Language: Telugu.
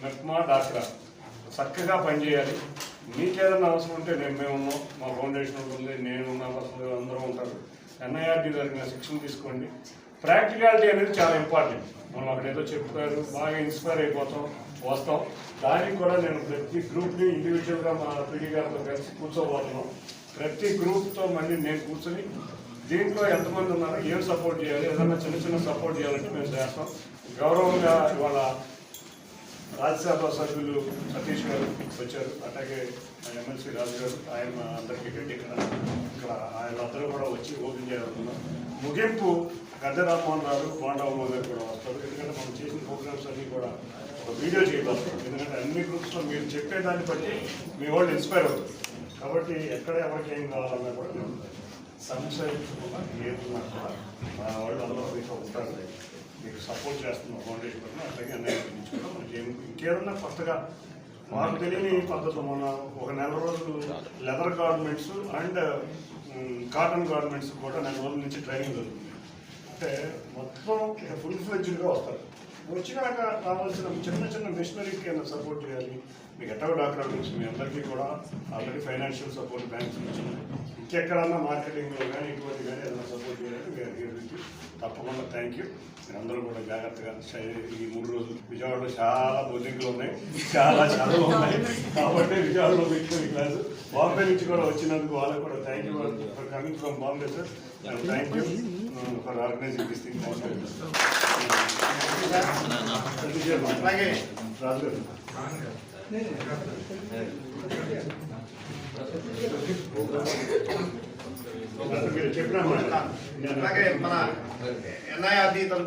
మెప్మా డాక్రా చక్కగా పనిచేయాలి. మీకేదన్నా అవసరం ఉంటే మేము ఉన్నాం, మా ఫౌండేషన్ ఉంటుంది, నేను అసలు అందరూ ఉంటారు. ఎన్ఐఆర్టీ జరిగిన శిక్షణ తీసుకోండి. ప్రాక్టికాలిటీ అనేది చాలా ఇంపార్టెంట్. మనం అక్కడ ఏదో చెప్తారు, బాగా ఇన్స్పైర్ అయిపోతాం, వస్తాం. దానికి కూడా నేను ప్రతి గ్రూప్ని ఇండివిజువల్గా మా పీడీ గారితో కలిసి కూర్చోబోతున్నాం. ప్రతి గ్రూప్తో మళ్ళీ నేను కూర్చొని దీంట్లో ఎంతమంది ఉన్నారో ఏం సపోర్ట్ చేయాలి, ఏదన్నా చిన్న చిన్న సపోర్ట్ చేయాలంటే మేము చేస్తాం. గౌరవంగా ఇవాళ రాజ్యసభ సభ్యులు సతీష్ గారు వచ్చారు, అలాగే ఎమ్మెల్సీ రాజు గారు, ఆయన అందరికీ గట్టి ఇక్కడ ఆయనందరూ కూడా వచ్చి ఓపెన్ చేయాలనుకున్నాం. ముగింపు గద్ద రామ్మోహన్ గారు, పాండవమ్మ గారు కూడా వస్తారు. ఎందుకంటే మనం చేసిన ప్రోగ్రామ్స్ అన్నీ కూడా ఒక వీడియో చేయగలుగుతాం. ఎందుకంటే అన్ని గ్రూప్స్లో మీరు చెప్పేదాన్ని బట్టి మీ వాళ్ళు ఇన్స్పైర్ అవుతుంది. కాబట్టి ఎక్కడ ఎవరికి ఏం కావాలన్నా కూడా మేము సంశయించకుండా ఏదున్నా కూడా మా వాళ్ళు అందరూ మీతో ఉంటారు, మీకు సపోర్ట్ చేస్తున్నాం ఫౌండేషన్ పట్ల. అట్లాగే అన్నయ్య కూడా మనకి ఇంకేదన్నా కొత్తగా మాకు తెలియని పద్ధతులు మన ఒక నెల రోజులు leather garments and cotton garments కూడా నెల రోజుల నుంచి ట్రైనింగ్ జరుగుతుంది. అంటే మొత్తం ఫుల్ ఫ్లెడ్జ్డ్గా వస్తారు. వచ్చినాక కావాల్సిన చిన్న చిన్న మిషనరీస్కి ఏమైనా సపోర్ట్ చేయాలి. మీకు ఎట్టో డాక్టర్ నుంచి మీ అందరికీ కూడా ఆల్రెడీ ఫైనాన్షియల్ సపోర్ట్ బ్యాంక్స్ ఇచ్చింది. ఇంకెక్కడన్నా మార్కెటింగ్లో కానీ ఇటువంటి కానీ ఏదైనా సపోర్ట్ చేయాలి వీరికి తప్పకుండా థ్యాంక్ యూ. మీరందరూ కూడా జాగ్రత్తగా ఈ 3 రోజులు విజయవాడలో చాలా బోధింగ్లు ఉన్నాయి, చాలా చదువులు ఉన్నాయి. కాబట్టి విజయవాడలో పెట్టుకుని క్లాసు బాంబే నుంచి కూడా వచ్చినందుకు వాళ్ళకు కూడా thank you for coming from Bombay sir. Thank you for organising this thing. అలాగే రాజు గారు చెప్పినా అలాగే మన ఎన్ఐఆర్టీ